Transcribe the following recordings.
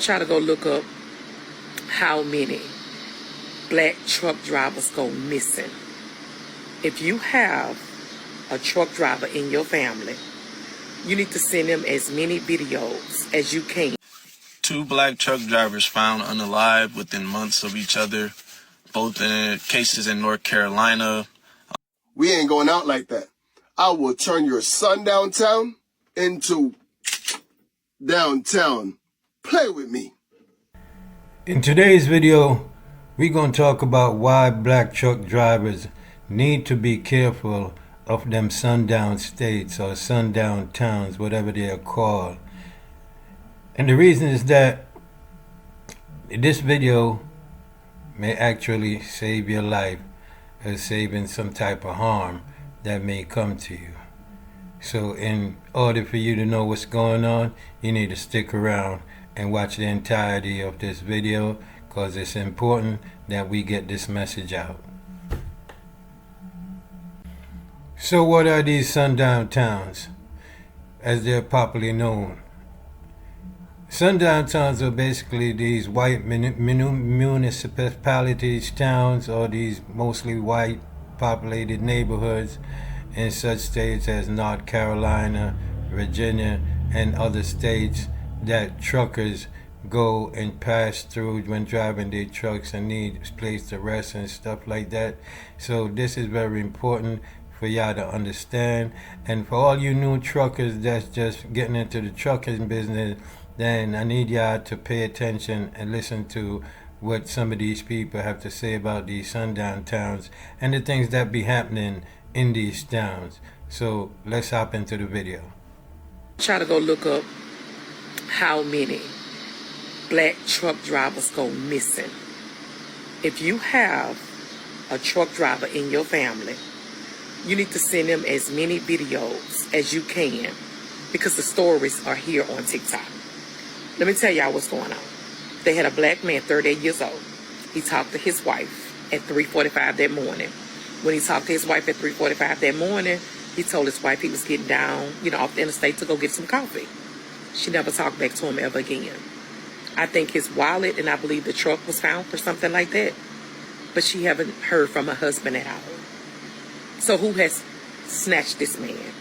Try to go look up how many black truck drivers go missing. If you have a truck driver in your family, you need to send them as many videos as you can. 2 black truck drivers found unalive within months of each other, both in cases in North Carolina. We ain't going out like that. I will turn your Sundown town into downtown. Play with me. In today's video, we're going to talk about why black truck drivers need to be careful of them sundown states or sundown towns, whatever they are called. And the reason is that this video may actually save your life or saving some type of harm that may come to you. So in order for you to know what's going on, you need to stick around and watch the entirety of this video, because it's important that we get this message out. So what are these sundown towns, as they're popularly known? Sundown towns are basically these white municipalities, towns, or these mostly white populated neighborhoods in such states as North Carolina, Virginia, and other states that truckers go and pass through when driving their trucks and need a place to rest and stuff like that. So this is very important for y'all to understand. And for all you new truckers that's just getting into the trucking business, then I need y'all to pay attention and listen to what some of these people have to say about these sundown towns and the things that be happening in these towns. So let's hop into the video. Try to go look up how many black truck drivers go missing. If you have a truck driver in your family, you need to send them as many videos as you can, because the stories are here on TikTok. Let me tell y'all what's going on. They had a black man, 38 years old. He talked to his wife at 3:45 that morning. When he talked to his wife at 3:45 that morning, he told his wife he was getting down, off the interstate to go get some coffee. She never talked back to him ever again. I think his wallet and I believe the truck was found for something like that. But she haven't heard from her husband at all. So who has snatched this man?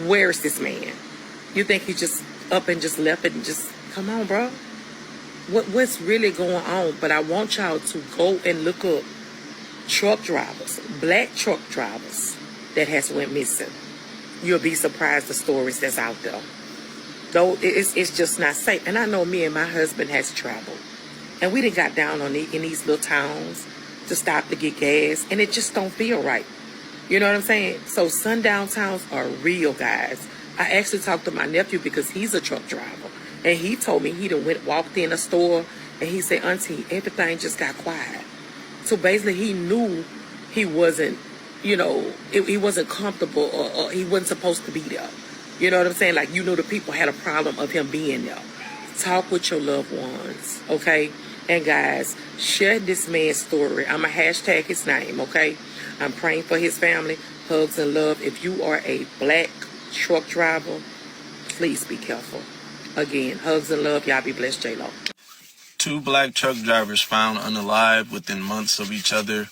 Where is this man? You think he just up and just left it and just, come on, bro? What's really going on? But I want y'all to go and look up truck drivers, black truck drivers that has went missing. You'll be surprised the stories that's out there. Though it's just not safe. And I know me and my husband has traveled, and we done got down on in these little towns to stop to get gas, and it just don't feel right. You know what I'm saying? So sundown towns are real, guys. I actually talked to my nephew because he's a truck driver, and he told me he done walked in a store, and he said, Auntie, everything just got quiet. So basically he knew he wasn't, he wasn't comfortable, or he wasn't supposed to be there. You know what I'm saying? Like, the people had a problem of him being there. Talk with your loved ones, okay? And guys, share this man's story. I'm going to hashtag his name, okay? I'm praying for his family. Hugs and love. If you are a black truck driver, please be careful. Again, hugs and love. Y'all be blessed, J-Lo. 2 black truck drivers found unalive within months of each other,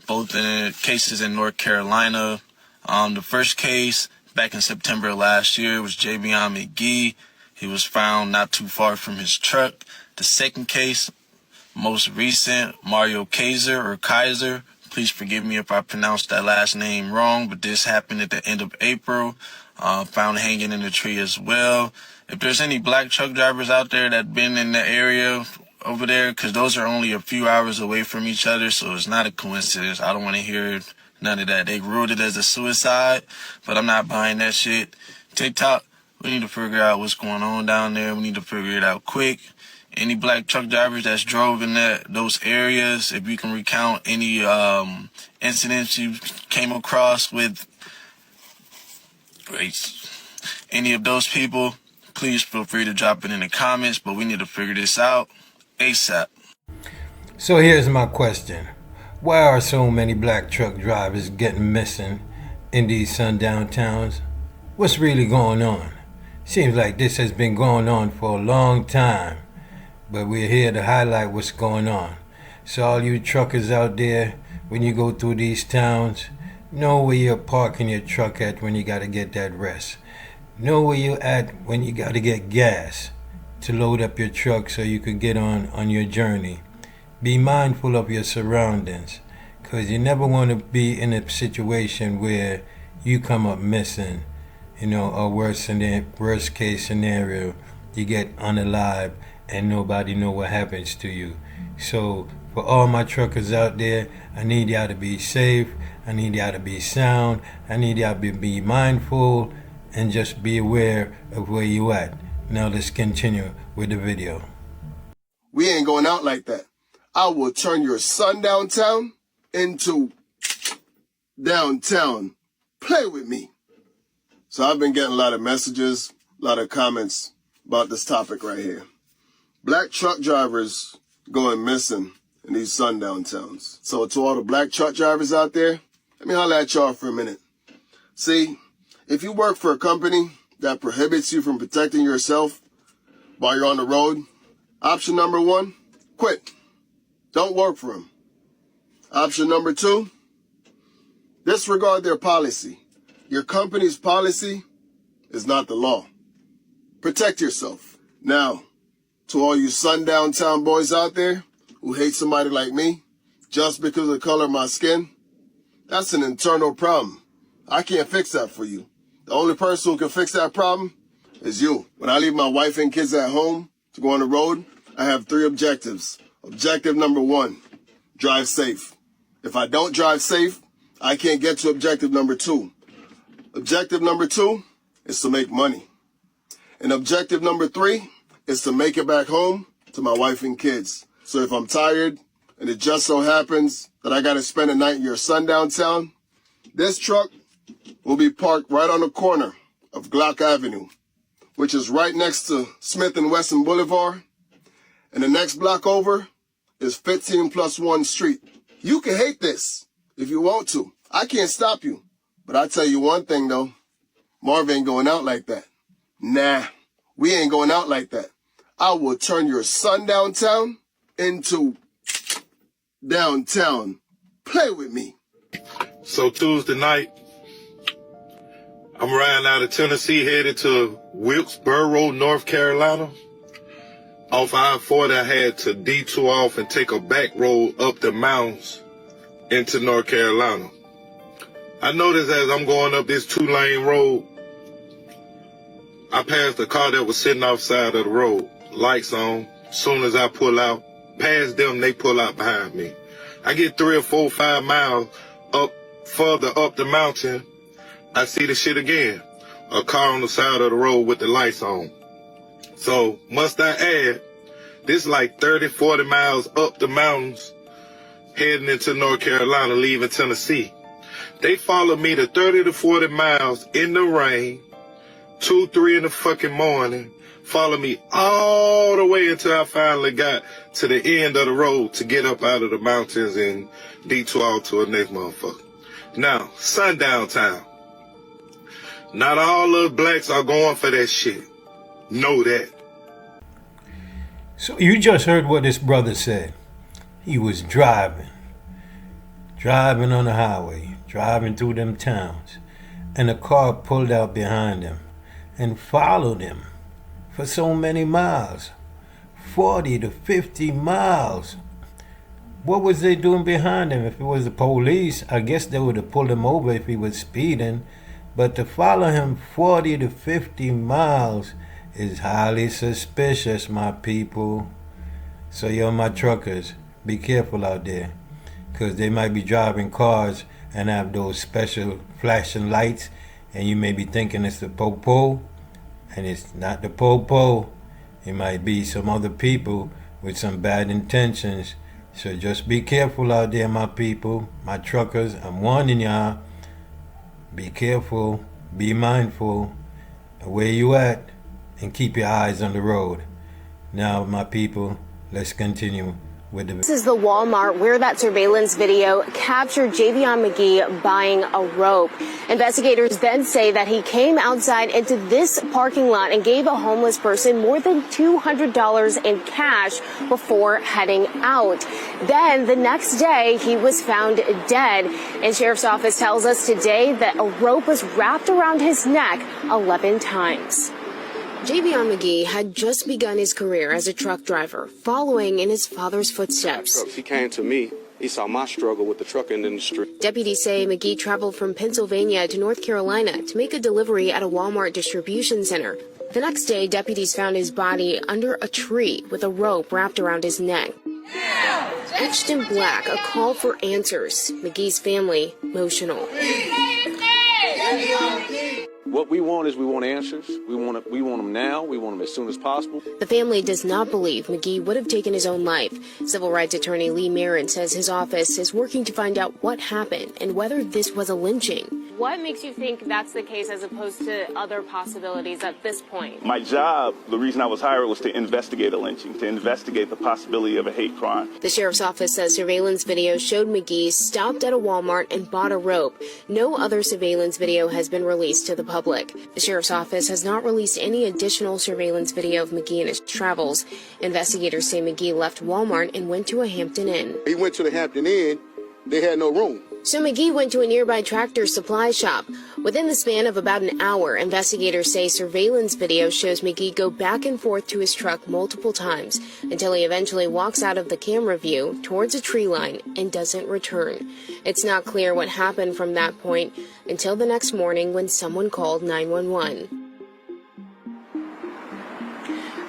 both in cases in North Carolina. The first case back in September last year was Javion McGee. He was found not too far from his truck. The second case, most recent, Mario Kaiser. Please forgive me if I pronounced that last name wrong, but this happened at the end of April. Found hanging in a tree as well. If there's any black truck drivers out there that been in the area over there, because those are only a few hours away from each other, so it's not a coincidence. I don't want to hear none of that. They ruled it as a suicide, but I'm not buying that shit. TikTok, we need to figure out what's going on down there. We need to figure it out quick. Any black truck drivers that's drove in those areas, if you can recount any incidents you came across with any of those people, please feel free to drop it in the comments, but we need to figure this out ASAP. So here's my question. Why are so many black truck drivers getting missing in these sundown towns? What's really going on? Seems like this has been going on for a long time, but we're here to highlight what's going on. So all you truckers out there, when you go through these towns, know where you're parking your truck at when you gotta get that rest. Know where you're at when you gotta get gas to load up your truck so you could get on your journey. Be mindful of your surroundings, because you never want to be in a situation where you come up missing, or worst case scenario, you get unalive and nobody know what happens to you. So for all my truckers out there, I need y'all to be safe, I need y'all to be sound, I need y'all to be mindful and just be aware of where you at. Now let's continue with the video. We ain't going out like that. I will turn your Sundown town into downtown. Play with me. So I've been getting a lot of messages, a lot of comments about this topic right here. Black truck drivers going missing in these sundown towns. So to all the black truck drivers out there, let me holler at y'all for a minute. See, if you work for a company that prohibits you from protecting yourself while you're on the road, option number 1, quit. Don't work for them. Option number 2, disregard their policy. Your company's policy is not the law. Protect yourself. Now, to all you sundown town boys out there who hate somebody like me just because of the color of my skin, that's an internal problem. I can't fix that for you. The only person who can fix that problem is you. When I leave my wife and kids at home to go on the road, I have 3 objectives. Objective number 1, drive safe. If I don't drive safe, I can't get to objective number 2. Objective number 2 is to make money. And objective number 3 is to make it back home to my wife and kids. So if I'm tired and it just so happens that I got to spend a night in your sundown town, this truck will be parked right on the corner of Glock Avenue, which is right next to Smith and Wesson Boulevard. And the next block over is 15+1 Street. You can hate this if you want to. I can't stop you. But I tell you one thing though, Marv ain't going out like that. Nah, we ain't going out like that. I will turn your sundown town into downtown. Play with me. So Tuesday night, I'm riding out of Tennessee headed to Wilkesboro, North Carolina. Off I-40, I had to detour off and take a back road up the mountains into North Carolina. I noticed as I'm going up this 2-lane road, I passed a car that was sitting outside of the road, lights on. Soon as I pull out, past them, they pull out behind me. I get 3 or 4, 5 miles further up the mountain, I see the shit again. A car on the side of the road with the lights on. So, must I add, this like 30, 40 miles up the mountains, heading into North Carolina, leaving Tennessee. They followed me to 30 to 40 miles in the rain, 2, 3 in the fucking morning, followed me all the way until I finally got to the end of the road to get up out of the mountains and detour to a next motherfucker. Now, sundown town. Not all of blacks are going for that shit. Know that. So you just heard what this brother said. He was driving on the highway, driving through them towns, and a car pulled out behind him and followed him for so many miles, 40 to 50 miles. What was they doing behind him? If it was the police, I guess they would have pulled him over if he was speeding. But to follow him 40 to 50 miles is highly suspicious, my people. So yo, my truckers, be careful out there, because they might be driving cars and have those special flashing lights, and you may be thinking it's the po-po, and it's not the po-po. It might be some other people with some bad intentions. So just be careful out there, my people, my truckers. I'm warning y'all. Be careful, be mindful of where you at, and keep your eyes on the road. Now, my people, let's continue with the... This is the Walmart where that surveillance video captured Javion McGee buying a rope. Investigators then say that he came outside into this parking lot and gave a homeless person more than $200 in cash before heading out. Then the next day, he was found dead. And Sheriff's Office tells us today that a rope was wrapped around his neck 11 times. Javion McGee had just begun his career as a truck driver, following in his father's footsteps. He came to me. He saw my struggle with the trucking industry. Deputies say McGee traveled from Pennsylvania to North Carolina to make a delivery at a Walmart distribution center. The next day, deputies found his body under a tree with a rope wrapped around his neck. Etched in black, a call for answers. McGee's family emotional. What we want is we want answers. We want them now. We want them as soon as possible. The family does not believe McGee would have taken his own life. Civil rights attorney Lee Marin says his office is working to find out what happened and whether this was a lynching. What makes you think that's the case as opposed to other possibilities at this point? My job, the reason I was hired was to investigate a lynching, to investigate the possibility of a hate crime. The sheriff's office says surveillance video showed McGee stopped at a Walmart and bought a rope. No other surveillance video has been released to the public. The sheriff's office has not released any additional surveillance video of McGee and his travels. Investigators say McGee left Walmart and went to a Hampton Inn. He went to the Hampton Inn. They had no room. So McGee went to a nearby Tractor Supply shop. Within the span of about an hour, investigators say surveillance video shows McGee go back and forth to his truck multiple times until he eventually walks out of the camera view towards a tree line and doesn't return. It's not clear what happened from that point until the next morning when someone called 911.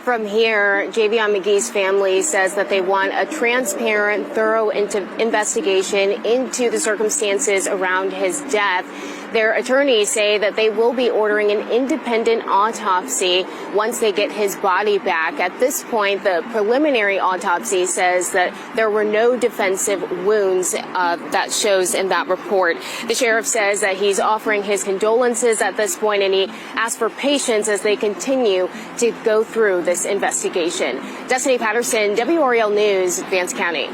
From here, Javion McGee's family says that they want a transparent, thorough investigation into the circumstances around his death. Their attorneys say that they will be ordering an independent autopsy once they get his body back. At this point, the preliminary autopsy says that there were no defensive wounds that shows in that report. The sheriff says that he's offering his condolences at this point, and he asks for patience as they continue to go through this investigation. Destiny Patterson, WREL News, Vance County.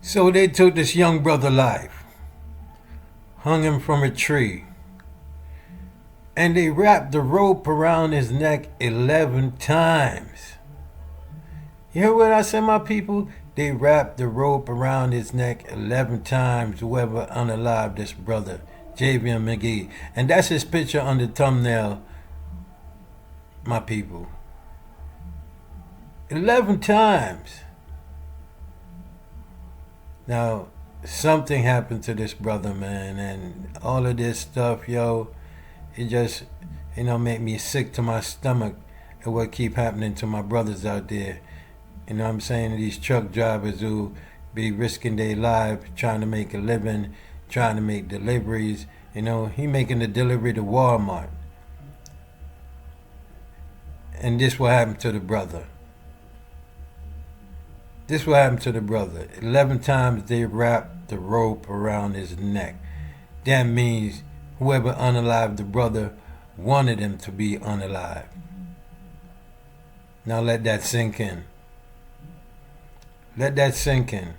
So they took this young brother alive, hung him from a tree, and they wrapped the rope around his neck 11 times. You hear what I said, my people? They wrapped the rope around his neck 11 times, whoever unalived this brother, Javion McGee. And that's his picture on the thumbnail, my people. 11 times. Now, something happened to this brother, man, and all of this stuff, yo, it just, make me sick to my stomach at what keep happening to my brothers out there. You know what I'm saying? These truck drivers who be risking their life trying to make a living, trying to make deliveries. He making the delivery to Walmart. And this what happened to the brother. This what happened to the brother. 11 times they wrapped the rope around his neck. That means whoever unalived the brother wanted him to be unalive. Now let that sink in. Let that sink in.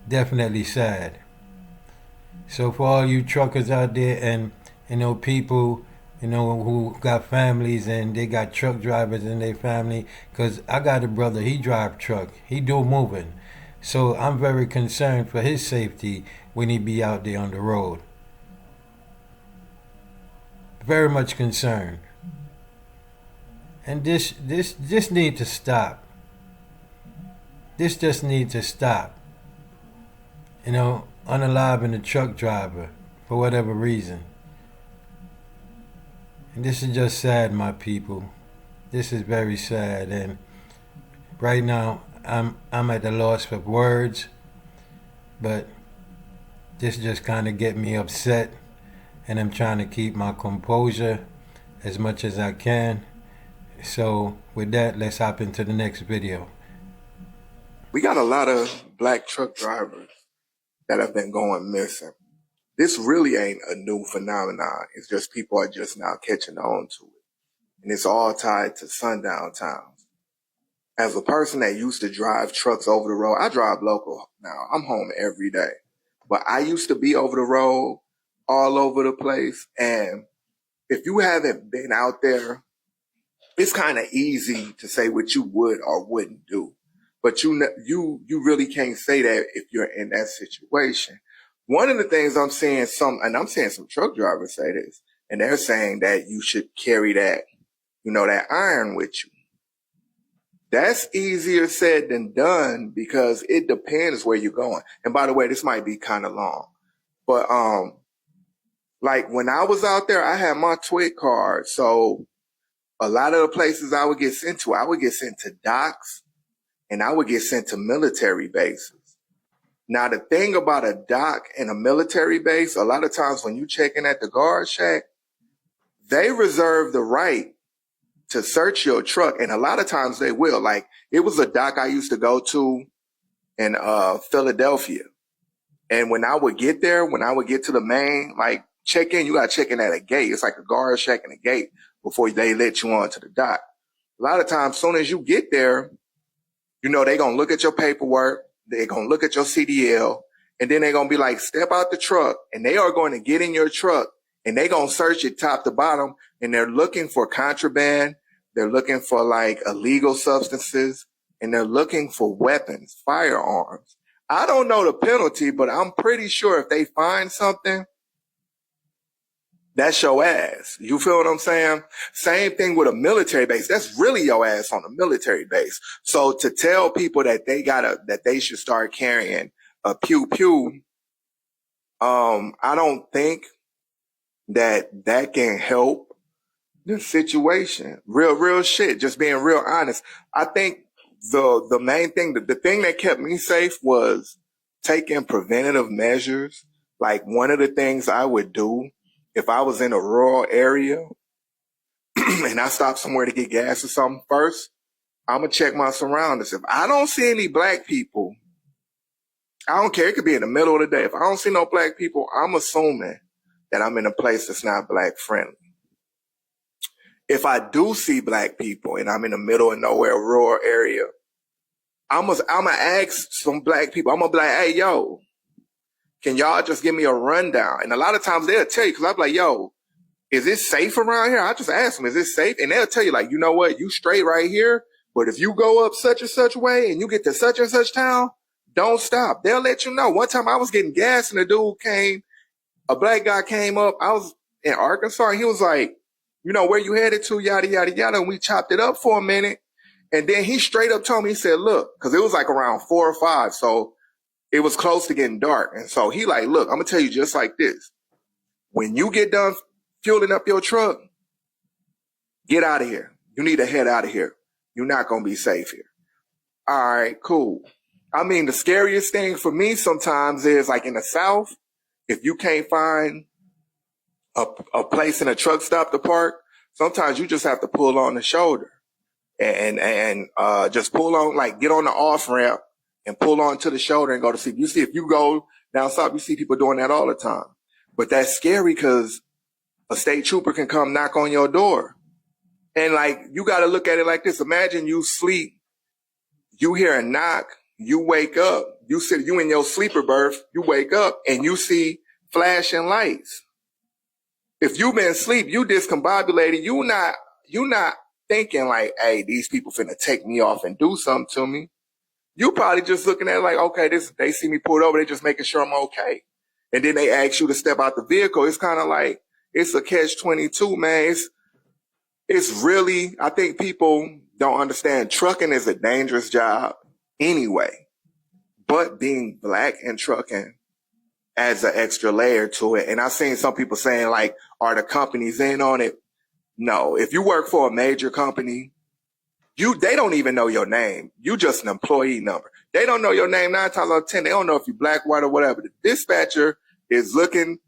Definitely sad. So for all you truckers out there and people who got families and they got truck drivers in their family, because I got a brother, he drive truck, he do moving. So I'm very concerned for his safety when he be out there on the road. Very much concerned. And this need to stop. This just needs to stop. Unaliving a truck driver for whatever reason. And this is just sad, my people. This is very sad, and right now I'm at a loss for words, but this just kind of get me upset, and I'm trying to keep my composure as much as I can. So with that, let's hop into the next video. We got a lot of black truck drivers that have been going missing. This really ain't a new phenomenon. It's just people are just now catching on to it. And it's all tied to sundown towns. as a person that used to drive trucks over the road, I drive local now. I'm home every day. But I used to be over the road all over the place. And if you haven't been out there, it's kind of easy to say what you would or wouldn't do. But you really can't say that if you're in that situation. One of the things I'm seeing some truck drivers say this, and they're saying that you should carry that, that iron with you. That's easier said than done because it depends where you're going. And by the way, this might be kind of long, but like when I was out there, I had my TWIC card. So a lot of the places I would get sent to docks, and I would get sent to military bases. Now, the thing about a dock and a military base, a lot of times when you check in at the guard shack, they reserve the right to search your truck. And a lot of times they will. Like, it was a dock I used to go to in Philadelphia. And when I would get there, when I would get to the main, like, check in, you got to check in at a gate. It's like a guard shack and a gate before they let you on to the dock. A lot of times, as soon as you get there, they're going to look at your paperwork. They're going to look at your CDL, and then they're going to be like, step out the truck, and they are going to get in your truck, and they're going to search it top to bottom, and they're looking for contraband. They're looking for like illegal substances, and they're looking for weapons, firearms. I don't know the penalty, but I'm pretty sure if they find something, that's your ass. You feel what I'm saying? Same thing with a military base. That's really your ass on a military base. So to tell people that they should start carrying a pew pew, I don't think that can help the situation. Real shit. Just being real honest. I think the main thing, the thing that kept me safe was taking preventative measures. Like, one of the things I would do if I was in a rural area and I stopped somewhere to get gas or something, first, I'm going to check my surroundings. If I don't see any black people, I don't care. It could be in the middle of the day. If I don't see no black people, I'm assuming that I'm in a place that's not black friendly. If I do see black people and I'm in the middle of nowhere, rural area, I'm going to ask some black people. I'm going to be like, hey, yo, can y'all just give me a rundown? And a lot of times they'll tell you, because I'm like, yo, is it safe around here? I just ask them, is it safe? And they'll tell you, like, you know what? You straight right here. But if you go up such and such way and you get to such and such town, don't stop. They'll let you know. One time I was getting gas and a black guy came up. I was in Arkansas. And he was like, where you headed to? Yada, yada, yada. And we chopped it up for a minute. And then he straight up told me, he said, look, because it was like around 4 or 5. So it was close to getting dark. And so he like, look, I'm going to tell you just like this. When you get done fueling up your truck, get out of here. You need to head out of here. You're not going to be safe here. All right, cool. I mean, the scariest thing for me sometimes is like in the South, if you can't find a place in a truck stop to park, sometimes you just have to pull on the shoulder and just pull on, like get on the off ramp and pull on to the shoulder and go to sleep. If you go down south, you see people doing that all the time. But that's scary because a state trooper can come knock on your door. And like, you got to look at it like this. Imagine you sleep, you hear a knock, you wake up, you in your sleeper berth, you wake up and you see flashing lights. If you've been asleep, you discombobulated, you not thinking like, hey, these people finna take me off and do something to me. You probably just looking at it like, okay, they see me pulled over, they just making sure I'm okay. And then they ask you to step out the vehicle. It's kind of like, it's a catch-22, man. It's really, I think people don't understand trucking is a dangerous job anyway. But being black and trucking adds an extra layer to it. And I've seen some people saying like, are the companies in on it? No. If you work for a major company, they don't even know your name. You just an employee number. They don't know your name 9 times out of 10. They don't know if you're black, white, or whatever. The dispatcher is looking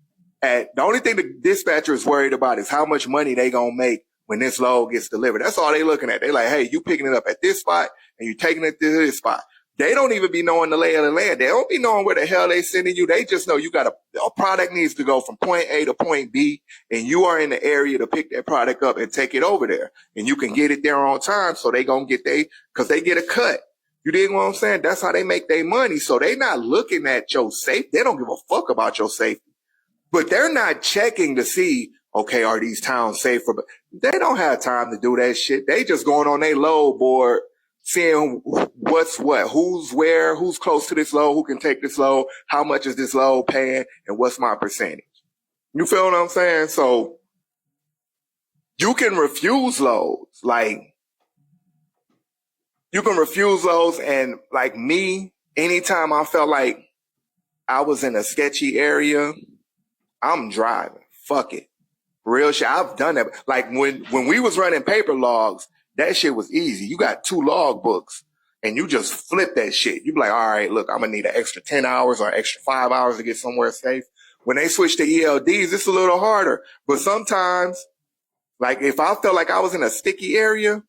at, the only thing the dispatcher is worried about is how much money they gonna make when this load gets delivered. That's all they looking at. They like, hey, you picking it up at this spot and you taking it to this spot. They don't even be knowing the lay of the land. They don't be knowing where the hell they sending you. They just know you got a product needs to go from point A to point B, and you are in the area to pick that product up and take it over there. And you can get it there on time, so they gonna get cause they get a cut. You dig what I'm saying? That's how they make their money. So they not looking at your safety. They don't give a fuck about your safety. But they're not checking to see, okay, are these towns safer? But they don't have time to do that shit. They just going on their load board, seeing what's what, who's where, who's close to this load, who can take this load, how much is this load paying, and what's my percentage. You feel what I'm saying? So you can refuse loads. Like, you can refuse loads, and like me, anytime I felt like I was in a sketchy area, I'm driving. Fuck it. Real shit. I've done that. Like when we was running paper logs, that shit was easy. You got 2 log books and you just flip that shit. You be like, all right, look, I'm gonna need an extra 10 hours or extra 5 hours to get somewhere safe. When they switch to ELDs, it's a little harder. But sometimes, like if I felt like I was in a sticky area,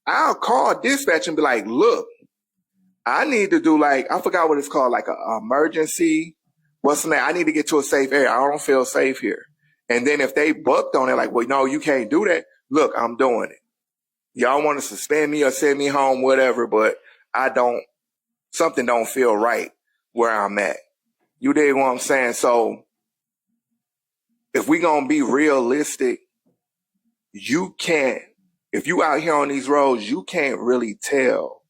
I'll call dispatch and be like, look, I need to do like, I forgot what it's called, like an emergency. What's the name? I need to get to a safe area. I don't feel safe here. And then if they bucked on it, like, well, no, you can't do that. Look, I'm doing it. Y'all want to suspend me or send me home, whatever, but something don't feel right where I'm at. You dig what I'm saying? So if we gonna be realistic, if you out here on these roads, you can't really tell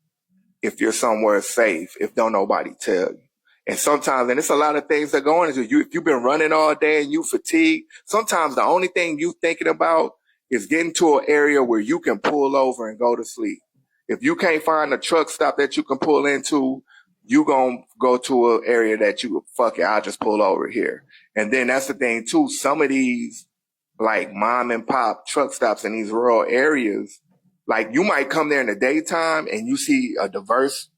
if you're somewhere safe if don't nobody tell you. And sometimes, and it's a lot of things that go into you. If you've been running all day and you fatigued, sometimes the only thing you thinking about is getting to an area where you can pull over and go to sleep. If you can't find a truck stop that you can pull into, you gonna go to an area that you, fuck it, I'll just pull over here. And then that's the thing too. Some of these like mom and pop truck stops in these rural areas, like you might come there in the daytime and you see a diverse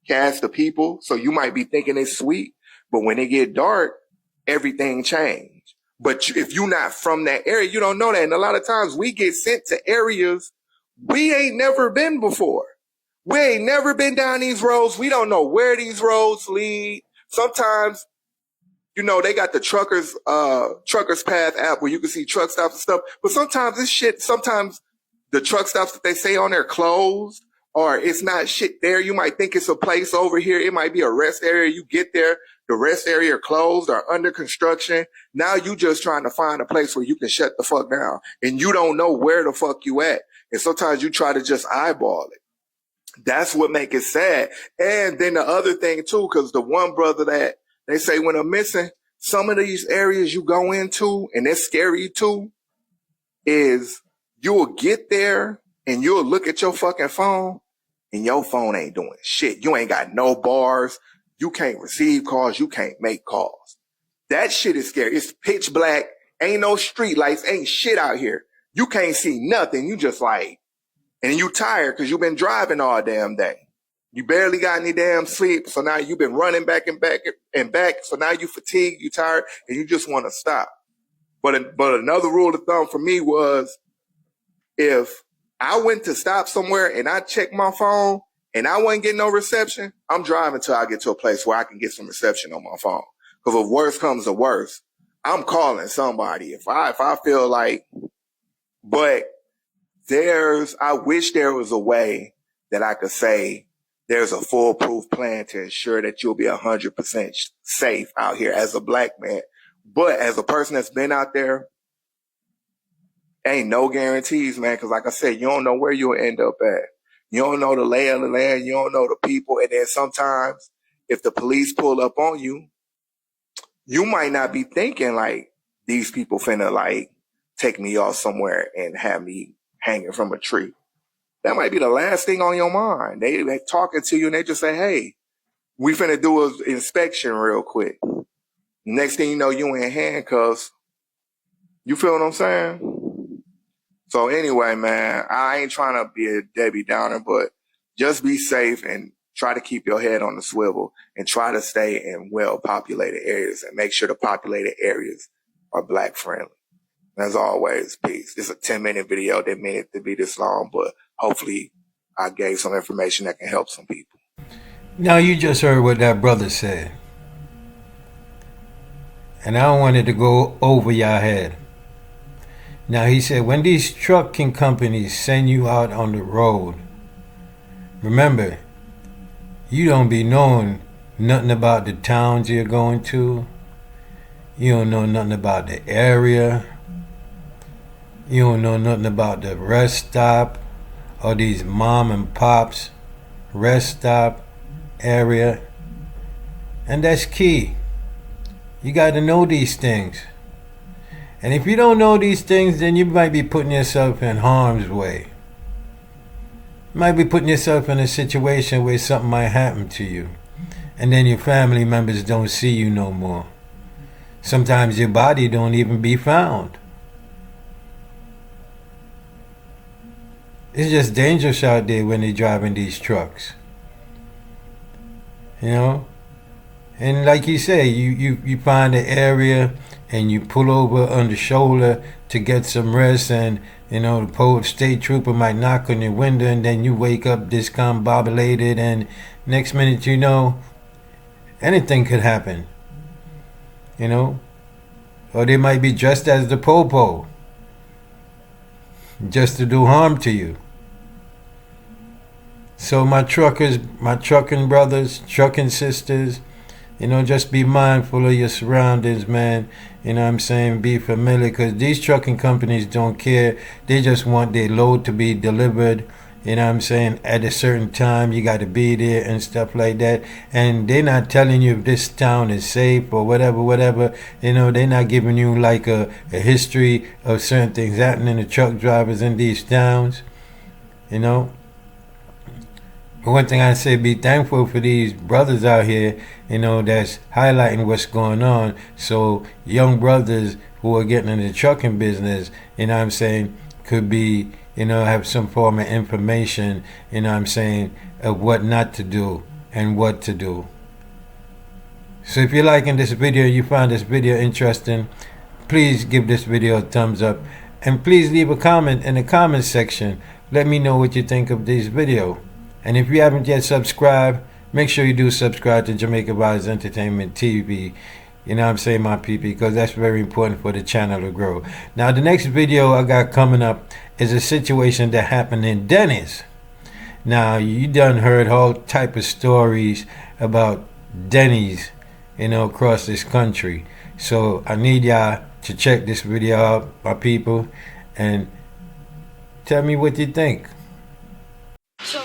cast of people, so you might be thinking it's sweet, but when it get dark, everything change. But if you're not from that area, you don't know that. And a lot of times we get sent to areas we ain't never been before. We ain't never been down these roads. We don't know where these roads lead. Sometimes, you know, they got the truckers path app where you can see truck stops and stuff, but sometimes sometimes the truck stops that they say on there closed, or it's not shit there. You might think it's a place over here. It might be a rest area. You get there, the rest area closed or under construction. Now you just trying to find a place where you can shut the fuck down, and you don't know where the fuck you at. And sometimes you try to just eyeball it. That's what make it sad. And then the other thing too, because the one brother that they say when I'm missing, some of these areas you go into, and they're scary too, is you'll get there and you'll look at your fucking phone, and your phone ain't doing shit. You ain't got no bars. You can't receive calls. You can't make calls. That shit is scary. It's pitch black. Ain't no street lights. Ain't shit out here. You can't see nothing. You just like, and you tired because you've been driving all damn day. You barely got any damn sleep. So now you've been running back and back and back. So now you fatigued, you tired, and you just want to stop. But another rule of thumb for me was, if I went to stop somewhere and I checked my phone and I wasn't getting no reception, I'm driving till I get to a place where I can get some reception on my phone. Because if worse comes to worse, I'm calling somebody. If I feel like, but I wish there was a way that I could say there's a foolproof plan to ensure that you'll be 100% safe out here as a black man. But as a person that's been out there, ain't no guarantees, man, because like I said, you don't know where you'll end up at. You don't know the lay of the land. You don't know the people. And then sometimes if the police pull up on you, you might not be thinking like, these people finna like take me off somewhere and have me hanging from a tree. That might be the last thing on your mind. They talking to you and they just say, hey, we finna do an inspection real quick. Next thing you know, you in handcuffs. You feel what I'm saying? So anyway, man, I ain't trying to be a Debbie Downer, but just be safe and try to keep your head on the swivel and try to stay in well-populated areas and make sure the populated areas are black friendly. As always, peace. It's a 10-minute video. Didn't mean it to be this long, but hopefully I gave some information that can help some people. Now you just heard what that brother said. And I don't want it to go over your head. Now he said when these trucking companies send you out on the road, remember, you don't be knowing nothing about the towns you're going to. You don't know nothing about the area. You don't know nothing about the rest stop or these mom and pops rest stop area. And that's key. You got to know these things. And if you don't know these things, then you might be putting yourself in harm's way. You might be putting yourself in a situation where something might happen to you. And then your family members don't see you no more. Sometimes your body don't even be found. It's just dangerous out there when they're driving these trucks. You know? And like you say, you find an area and you pull over on the shoulder to get some rest, and you know the state trooper might knock on your window, and then you wake up discombobulated, and next minute you know, anything could happen. You know? Or they might be dressed as the popo just to do harm to you. So my trucking brothers, trucking sisters, you know, just be mindful of your surroundings, man. You know what I'm saying? Be familiar, because these trucking companies don't care. They just want their load to be delivered, you know what I'm saying, at a certain time. You got to be there and stuff like that. And they're not telling you if this town is safe or whatever. You know, they're not giving you like a history of certain things happening to truck drivers in these towns, you know. But one thing I say, be thankful for these brothers out here, you know, that's highlighting what's going on. So young brothers who are getting into the trucking business, you know what I'm saying, could be, you know, have some form of information, you know what I'm saying, of what not to do and what to do. So if you're liking this video, you find this video interesting, please give this video a thumbs up. And please leave a comment in the comment section. Let me know what you think of this video. And if you haven't yet subscribed, make sure you do subscribe to Jamaica Vibes Entertainment TV. You know what I'm saying, my people, because that's very important for the channel to grow. Now, the next video I got coming up is a situation that happened in Dennis. Now, you done heard all type of stories about Denny's, you know, across this country. So I need y'all to check this video out, my people, and tell me what you think. So,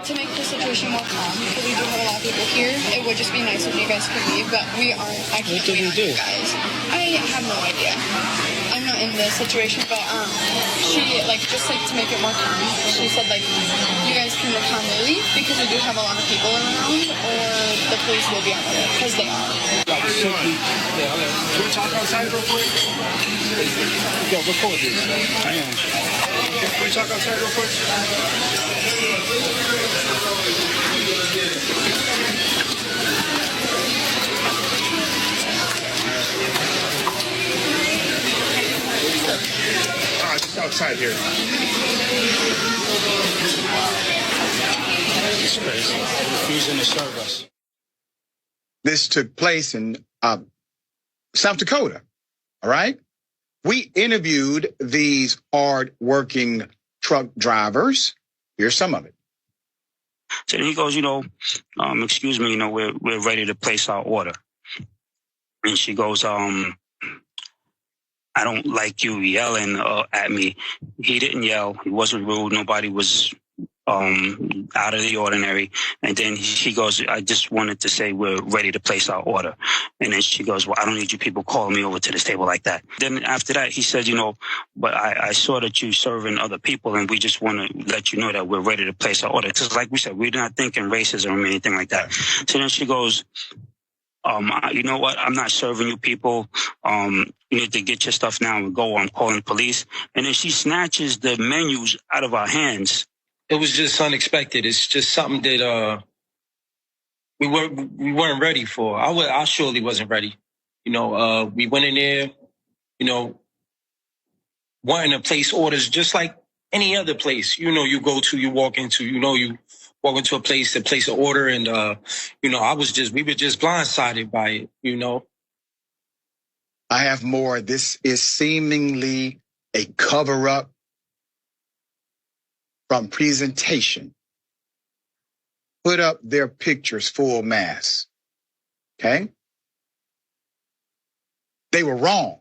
to make the situation more calm, because we do have a lot of people here, it would just be nice if you guys could leave, but we aren't. I can't wait on you guys. I have no idea. I'm not in this situation, but she, just to make it more calm, she said, you guys can calmly leave because we do have a lot of people around, or the police will be on the way, because they are. Can we talk outside real quick? Yo, record this. I am. Can we talk outside real quick? All right, just outside here. It's crazy. Refusing to serve us. This took place in South Dakota, all right? We interviewed these hard-working truck drivers. Here's some of it. So he goes, excuse me, we're ready to place our order. And she goes, I don't like you yelling at me. He didn't yell. He wasn't rude. Nobody was out of the ordinary. And then he goes, I just wanted to say we're ready to place our order. And then she goes, well, I don't need you people calling me over to this table like that. Then after that, he said, but I saw that you serving other people, and we just want to let you know that we're ready to place our order. Because like we said, we're not thinking racism or anything like that. So then she goes, you know what? I'm not serving you people. You need to get your stuff now and go. I'm calling the police. And then she snatches the menus out of our hands. It was just unexpected. It's just something that we weren't ready for. I surely wasn't ready. We went in there, wanting to place orders just like any other place. You go to, you walk into, you walk into a place to place an order, and we were just blindsided by it, you know. I have more. This is seemingly a cover-up from presentation. Put up their pictures full mass. Okay? They were wrong.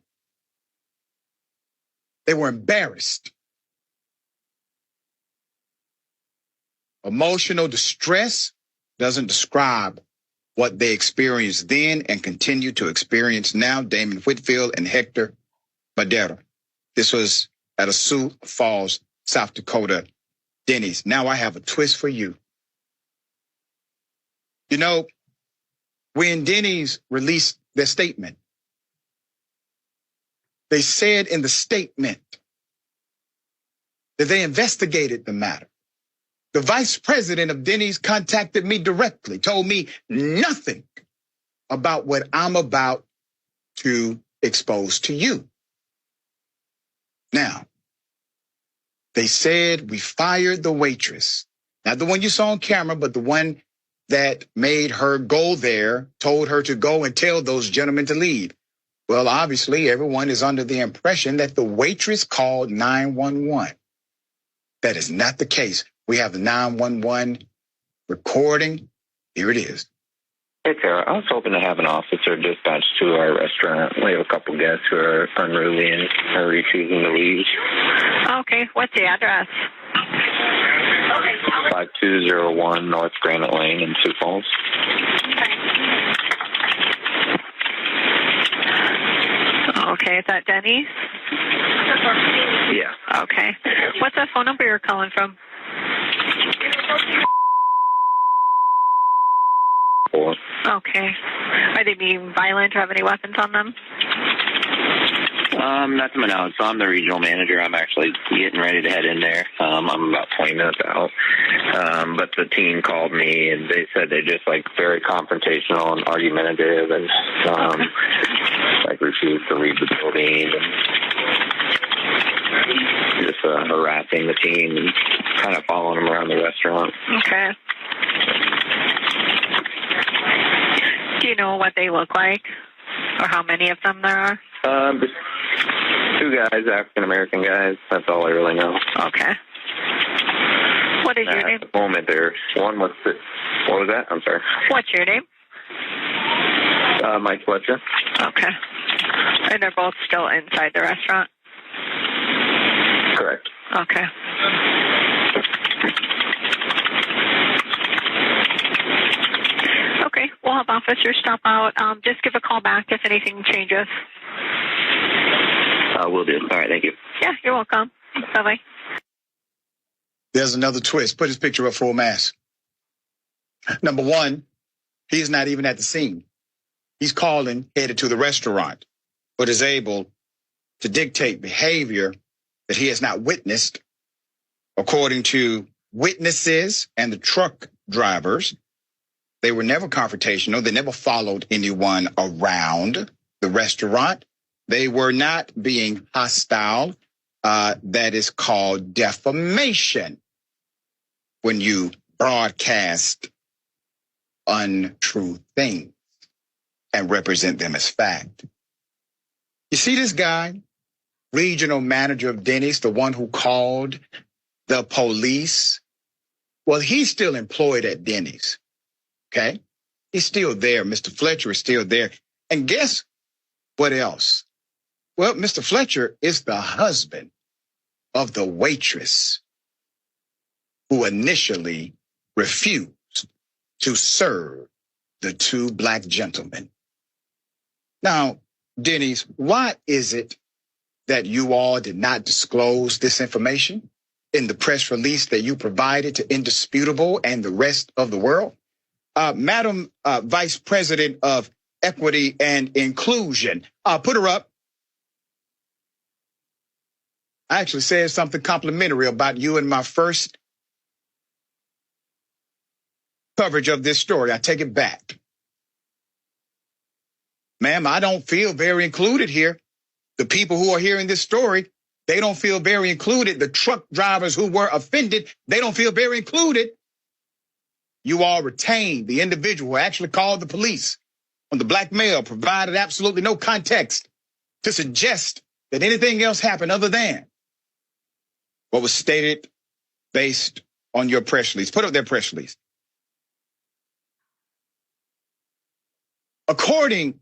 They were embarrassed. Emotional distress doesn't describe what they experienced then and continue to experience now. Damon Whitfield and Hector Madera. This was at a Sioux Falls, South Dakota Denny's. Now I have a twist for you. You know, when Denny's released their statement, they said in the statement that they investigated the matter. The vice president of Denny's contacted me directly, told me nothing about what I'm about to expose to you. Now, they said we fired the waitress, not the one you saw on camera, but the one that made her go there, told her to go and tell those gentlemen to leave. Well, obviously, everyone is under the impression that the waitress called 911. That is not the case. We have the 911 recording. Here it is. Hey, Tara. I was hoping to have an officer dispatched to our restaurant. We have a couple guests who are unruly and are refusing to leave. Okay. What's the address? 5201 North Granite Lane in Sioux Falls. Okay. Is that Denny's? Yeah. Okay. What's the phone number you're calling from? Okay. Are they being violent or have any weapons on them? Not to my knowledge. So I'm the regional manager. I'm actually getting ready to head in there. I'm about 20 minutes out. But the team called me and they said they just like very confrontational and argumentative and like refused to leave the building and just harassing the team and kind of following them around the restaurant. Okay. Do you know what they look like or how many of them there are? Just two guys, African-American guys. That's all I really know. Okay. What is your name? At the moment, there's one with the... What was that? I'm sorry. What's your name? Mike Fletcher. Okay. And they're both still inside the restaurant? Correct. Okay. Okay, we'll have officers stop out. Just give a call back if anything changes. Will do. All right, thank you. Yeah, you're welcome. Bye-bye. There's another twist. Put his picture up full mass. Number one, he's not even at the scene. He's calling, headed to the restaurant, but is able to dictate behavior that he has not witnessed. According to witnesses and the truck drivers, they were never confrontational. They never followed anyone around the restaurant. They were not being hostile. That is called defamation when you broadcast untrue things and represent them as fact. You see this guy, regional manager of Denny's, the one who called the police? Well, he's still employed at Denny's, okay? He's still there. Mr. Fletcher is still there. And guess what else? Well, Mr. Fletcher is the husband of the waitress who initially refused to serve the two black gentlemen. Now, Denny's, why is it that you all did not disclose this information in the press release that you provided to Indisputable and the rest of the world? Madam Vice President of Equity and Inclusion, put her up. I actually said something complimentary about you in my first coverage of this story. I take it back. Ma'am, I don't feel very included here. The people who are hearing this story, they don't feel very included. The truck drivers who were offended, they don't feel very included. You all retained the individual who actually called the police on the black male, provided absolutely no context to suggest that anything else happened other than what was stated based on your press release. Put up their press release. According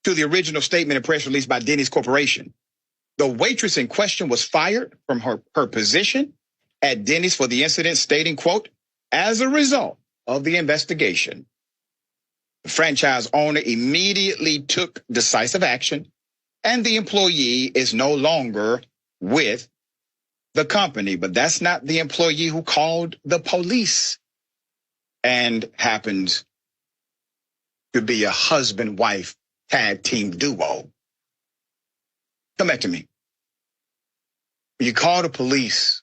to the original statement and press release by Denny's Corporation, the waitress in question was fired from her position at Denny's for the incident, stating, quote, as a result of the investigation, the franchise owner immediately took decisive action, and the employee is no longer with the company. But that's not the employee who called the police and happens to be a husband-wife tag team duo. Come back to me. When you call the police,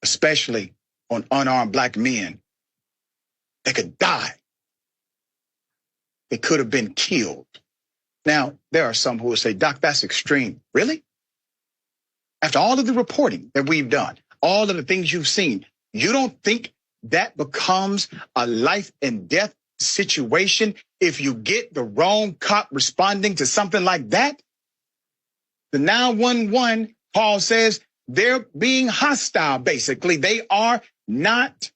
especially on unarmed black men, they could die. They could have been killed. Now, there are some who will say, Doc, that's extreme. Really? After all of the reporting that we've done, all of the things you've seen, you don't think that becomes a life and death situation if you get the wrong cop responding to something like that? The 911 call says they're being hostile, basically. They are not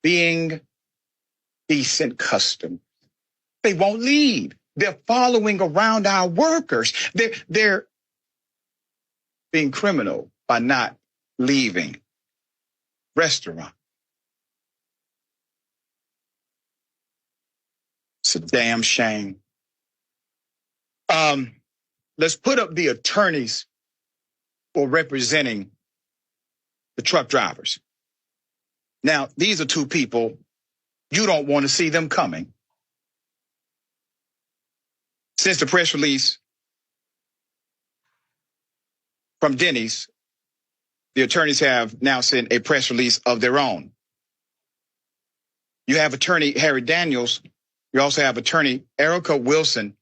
being decent customers. They won't leave. They're following around our workers. They're being criminal by not leaving restaurant. It's a damn shame. Let's put up the attorneys for representing the truck drivers. Now, these are two people, you don't want to see them coming. Since the press release from Denny's, the attorneys have now sent a press release of their own. You have attorney Harry Daniels. You also have attorney Erica Wilson.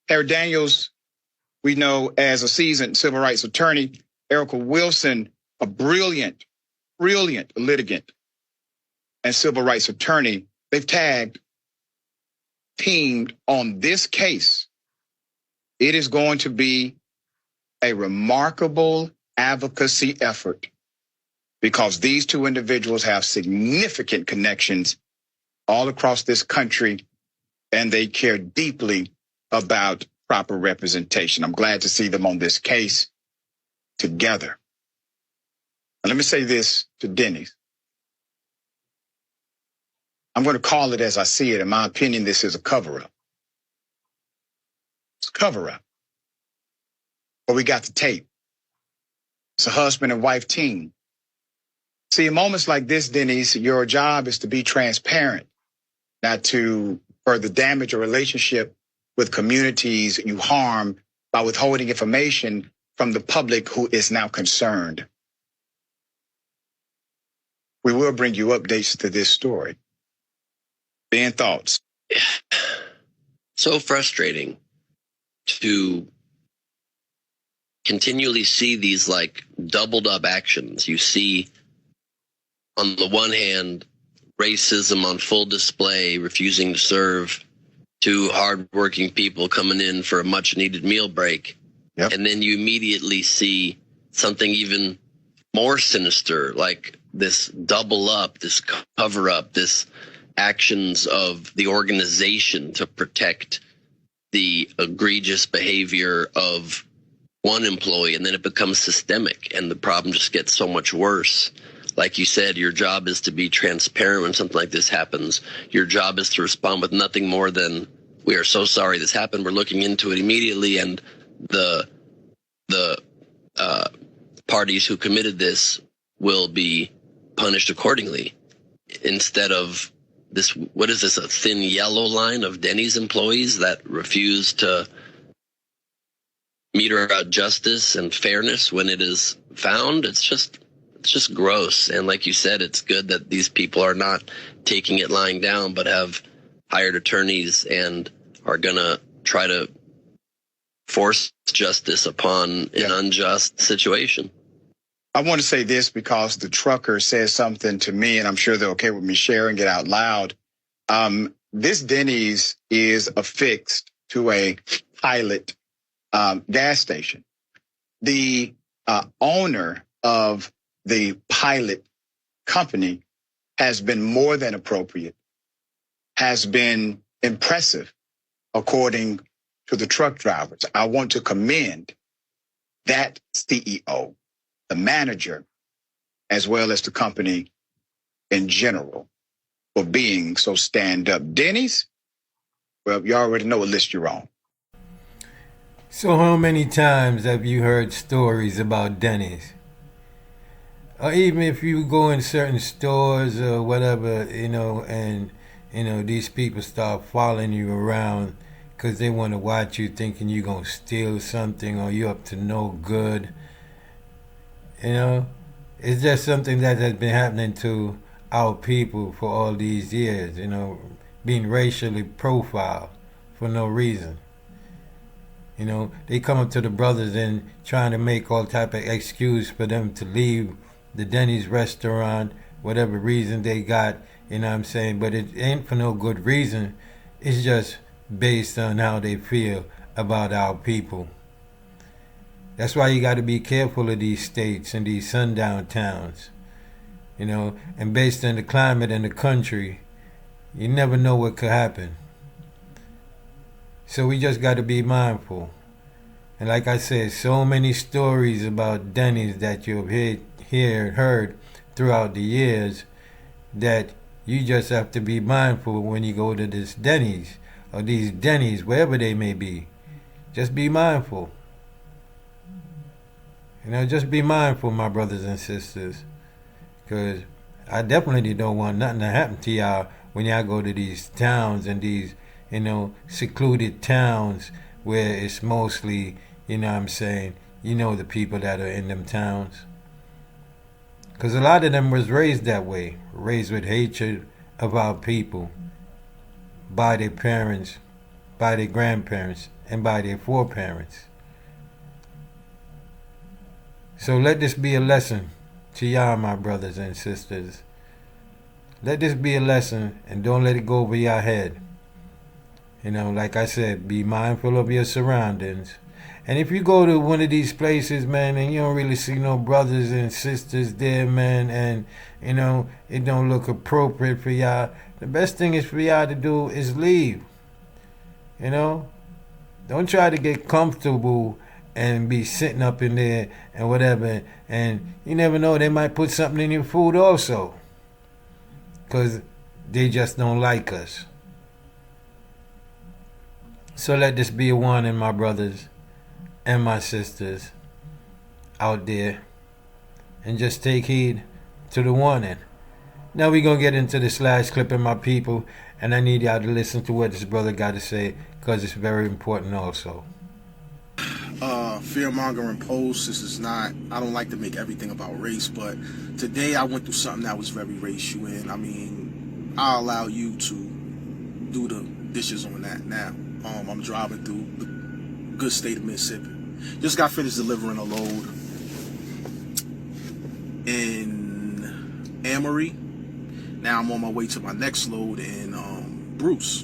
Harry Daniels, we know as a seasoned civil rights attorney. Erica Wilson, a brilliant litigant and civil rights attorney. They've teamed on this case. It is going to be a remarkable advocacy effort because these two individuals have significant connections all across this country, and they care deeply about proper representation. I'm glad to see them on this case together. And let me say this to Denny's. I'm going to call it as I see it. In my opinion, this is a cover-up. It's a cover-up. But we got the tape. It's a husband and wife team. See, in moments like this, Denny's, your job is to be transparent, not to further damage a relationship with communities you harm by withholding information from the public who is now concerned. We will bring you updates to this story. Ben, thoughts? So frustrating to continually see these like doubled up actions. You see, on the one hand, racism on full display, refusing to serve to hardworking people coming in for a much needed meal break. Yep. And then you immediately see something even more sinister, like this double up, this cover up, this actions of the organization to protect the egregious behavior of one employee, and then it becomes systemic and the problem just gets so much worse. Like you said, your job is to be transparent when something like this happens. Your job is to respond with nothing more than, we are so sorry this happened, we're looking into it immediately, and the parties who committed this will be punished accordingly. Instead of this, what is this, a thin yellow line of Denny's employees that refuse to meter out justice and fairness when it is found? It's just gross. And like you said, it's good that these people are not taking it lying down, but have hired attorneys and are going to try to force justice upon an unjust situation. I want to say this because the trucker says something to me, and I'm sure they're okay with me sharing it out loud. This Denny's is affixed to a pilot gas station. The owner of the pilot company has been more than appropriate, has been impressive, according to the truck drivers. I want to commend that CEO, the manager, as well as the company in general, for being so stand-up. Denny's, well, you already know what list you're on. So how many times have you heard stories about Denny's? Or even if you go in certain stores or whatever, and, these people start following you around because they want to watch you thinking you're going to steal something or you're up to no good. It's just something that has been happening to our people for all these years, being racially profiled for no reason. They come up to the brothers and trying to make all type of excuse for them to leave the Denny's restaurant, whatever reason they got, but it ain't for no good reason. It's just based on how they feel about our people. That's why you got to be careful of these states and these sundown towns, and based on the climate and the country, you never know what could happen. So we just got to be mindful. And like I said, so many stories about Denny's that you've heard throughout the years that you just have to be mindful when you go to this Denny's or these Denny's, wherever they may be. Just be mindful. Just be mindful, my brothers and sisters. Because I definitely don't want nothing to happen to y'all when y'all go to these towns and these, secluded towns where it's mostly, the people that are in them towns. Because a lot of them was raised that way, raised with hatred of our people by their parents, by their grandparents, and by their foreparents. So let this be a lesson to y'all, my brothers and sisters. Let this be a lesson and don't let it go over your head. Like I said, be mindful of your surroundings. And if you go to one of these places, man, and you don't really see no brothers and sisters there, man, and, it don't look appropriate for y'all, the best thing is for y'all to do is leave. Don't try to get comfortable and be sitting up in there and whatever. And you never know, they might put something in your food also. Because they just don't like us. So let this be a warning, my brothers and my sisters out there. And just take heed to the warning. Now we're going to get into the slash clipping, my people. And I need y'all to listen to what this brother got to say, because it's very important also. Fear-mongering posts. This is not, I don't like to make everything about race, but today I went through something that was very racial, and I'll allow you to do the dishes on that now. I'm driving through the good state of Mississippi. Just got finished delivering a load in Amory. Now I'm on my way to my next load in Bruce.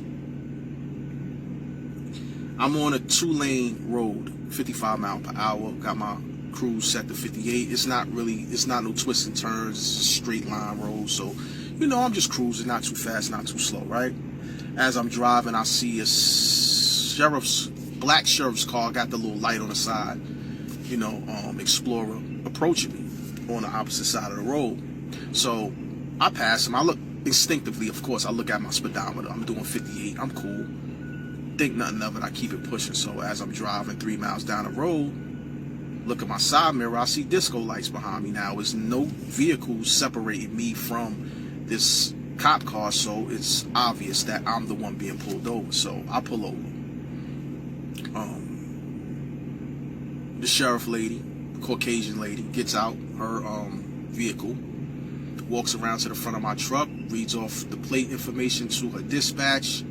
I'm on a 2-lane road, 55 miles per hour. Got my cruise set to 58. It's not no twists and turns. It's a straight line road. So, I'm just cruising, not too fast, not too slow, right? As I'm driving, I see a black sheriff's car, got the little light on the side, Explorer, approaching me on the opposite side of the road. So I pass him. I look instinctively, of course, I look at my speedometer. I'm doing 58. I'm cool. Think nothing of it. I keep it pushing. So as I'm driving 3 miles down the road, look at my side mirror, I see disco lights behind me. Now, there's no vehicles separating me from this cop car, so it's obvious that I'm the one being pulled over. So I pull over. The sheriff lady, the Caucasian lady, gets out her vehicle, walks around to the front of my truck, reads off the plate information to her dispatch.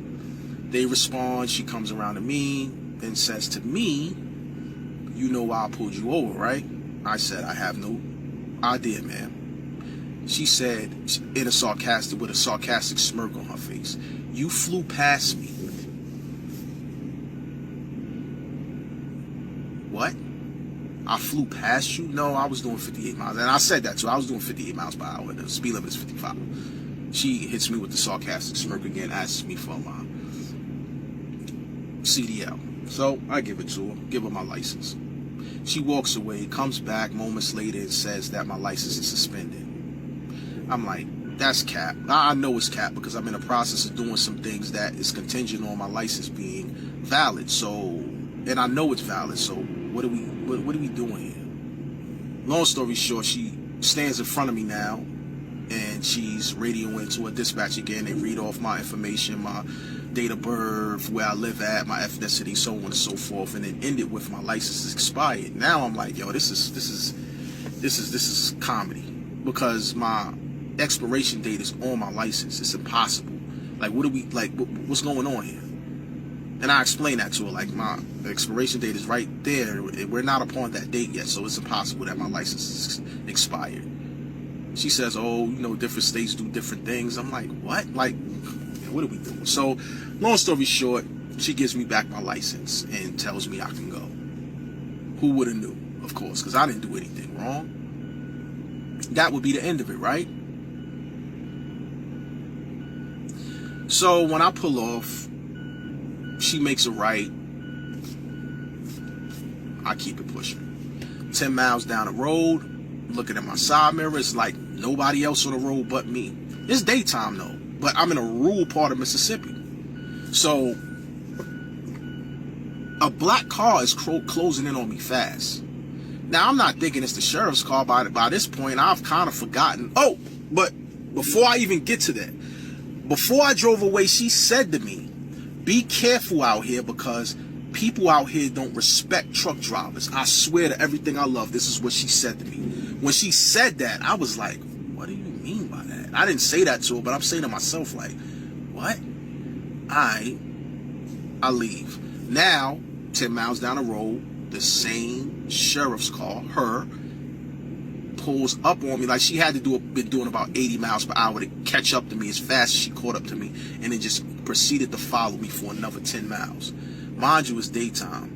They respond. She comes around to me and says to me, "You know why I pulled you over, right?" I said, "I have no I did, ma'am. She said, with a sarcastic smirk on her face, "You flew past me." What? I flew past you? No, I was doing 58 miles. And I said that too. I was doing 58 miles per hour. The speed limit is 55. She hits me with the sarcastic smirk again, asks me for my CDL. So I give it to her, give her my license. She walks away, comes back moments later and says that my license is suspended. I'm like, that's cap. I know it's cap because I'm in the process of doing some things that is contingent on my license being valid. So, and I know it's valid. So what are we doing here? Long story short, she stands in front of me now and she's radioing to a dispatch again. They read off my information, my date of birth, where I live at, my ethnicity, so on and so forth, and then end it with my license is expired. Now I'm like, yo, this is comedy because my expiration date is on my license. It's impossible. Like, what's going on here? And I explained that to her, like, my expiration date is right there. We're not upon that date yet, so it's impossible that my license is expired. She says, oh, you know, different states do different things. I'm like, what? Like, what are we doing? So, long story short, she gives me back my license and tells me I can go. Who would have knew, of course, because I didn't do anything wrong. That would be the end of it, right? So, when I pull off, she makes a right. I keep it pushing. 10 miles down the road, looking at my side mirror, it's like nobody else on the road but me. It's daytime though, but I'm in a rural part of Mississippi. So a black car is closing in on me fast. Now I'm not thinking it's the sheriff's car. By this point, I've kind of forgotten. Oh, but before I even get to that, before I drove away, she said to me, be careful out here because people out here don't respect truck drivers. I swear to everything I love, this is what she said to me. When she said that, I was like, what do you mean by that? I didn't say that to her, but I'm saying to myself, like, what? I leave. Now, 10 miles down the road, the same sheriff's car, her, pulls up on me like she had to been doing about 80 miles per hour to catch up to me as fast as she caught up to me, and then just proceeded to follow me for another 10 miles. Mind you, it's daytime.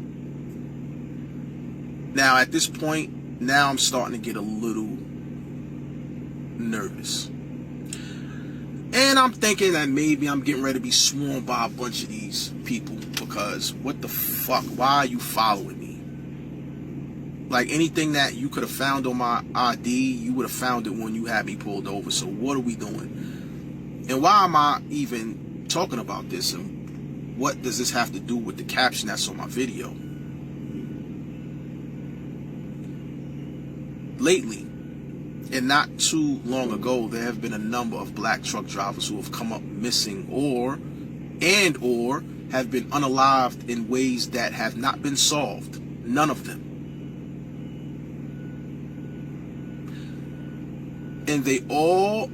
Now at this point, now I'm starting to get a little nervous. And I'm thinking that maybe I'm getting ready to be swarmed by a bunch of these people because what the fuck, why are you following me? Like anything that you could have found on my ID, you would have found it when you had me pulled over. So what are we doing? And why am I even talking about this? And what does this have to do with the caption that's on my video? Lately, and not too long ago, there have been a number of black truck drivers who have come up missing or have been unalived in ways that have not been solved. None of them. And they all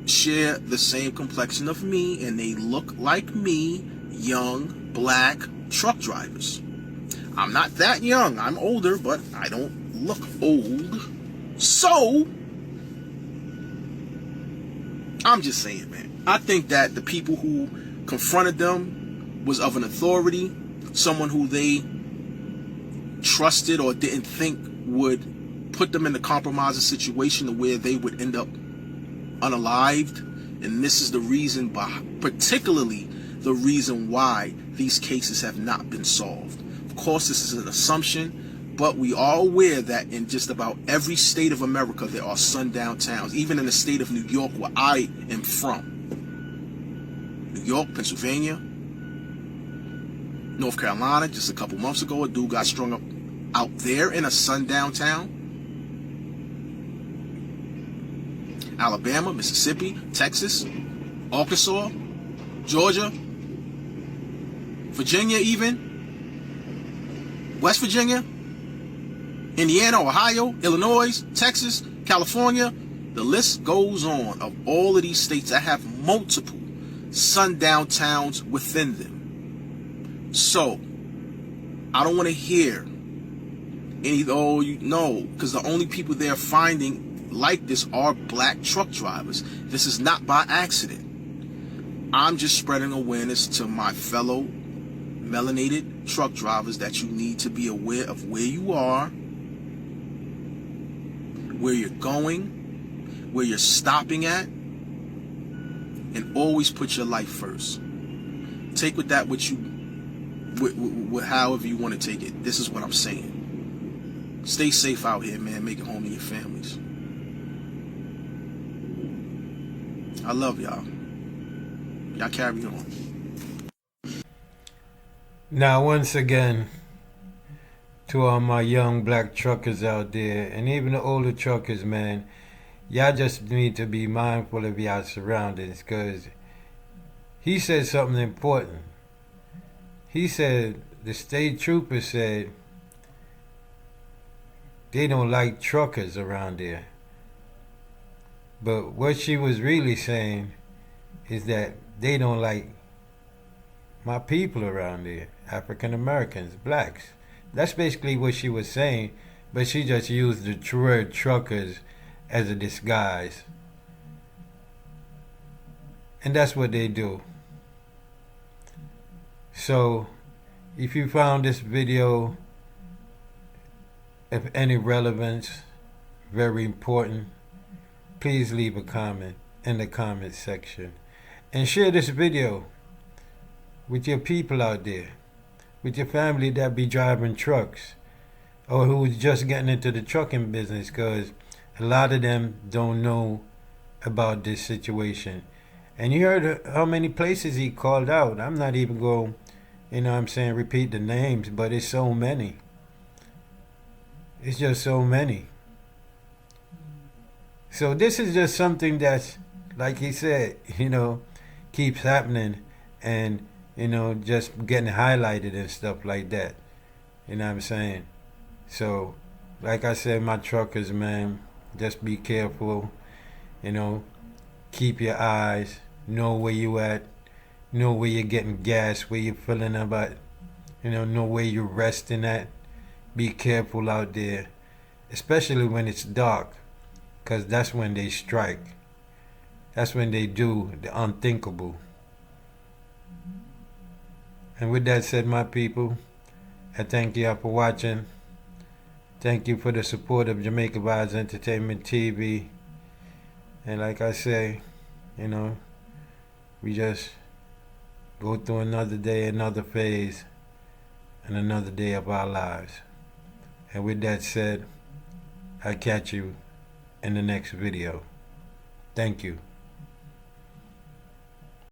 share the same complexion of me, and they look like me, young, black truck drivers. I'm not that young. I'm older, but I don't look old. So, I'm just saying, man. I think that the people who confronted them was of an authority, someone who they trusted or didn't think would put them in a compromising situation where they would end up unalived. And this is the reason, particularly the reason why these cases have not been solved. Of course, this is an assumption, but we are aware that in just about every state of America, there are sundown towns. Even in the state of New York, where I am from. New York, Pennsylvania, North Carolina, just a couple months ago, a dude got strung up out there in a sundown town. Alabama, Mississippi, Texas, Arkansas, Georgia, Virginia even, West Virginia, Indiana, Ohio, Illinois, Texas, California. The list goes on of all of these states that have multiple sundown towns within them. So, I don't want to hear You know, because the only people they're finding like this are black truck drivers. This is not by accident. I'm just spreading awareness to my fellow melanated truck drivers that you need to be aware of where you are, where you're going, where you're stopping at, and always put your life first. Take with that what you, however you want to take it. This is what I'm saying. Stay safe out here, man. Make it home to your families. I love y'all. Y'all carry on. Now, once again, to all my young black truckers out there, and even the older truckers, man, y'all just need to be mindful of y'all surroundings, because he said something important. He said, the state trooper said, they don't like truckers around there. But what she was really saying is that they don't like my people around there, African Americans, blacks. That's basically what she was saying, but she just used the word truckers as a disguise. And that's what they do. So, if you found this video of any relevance, very important, please leave a comment in the comment section. And share this video with your people out there, with your family that be driving trucks, or who's just getting into the trucking business, because a lot of them don't know about this situation. And you heard how many places he called out. I'm not even going, repeat the names, but it's so many. It's just so many. So this is just something that's, like he said, keeps happening, and just getting highlighted and stuff like that. You know what I'm saying? So, like I said, my truckers, man, just be careful. Keep your eyes, know where you at, know where you're getting gas, where you're filling up at, know where you're resting at. Be careful out there, especially when it's dark, because that's when they strike. That's when they do the unthinkable. And with that said, my people, I thank you all for watching. Thank you for the support of Jamaica Vibes Entertainment TV. And like I say, we just go through another day, another phase, and another day of our lives. And with that said, I'll catch you in the next video. Thank you.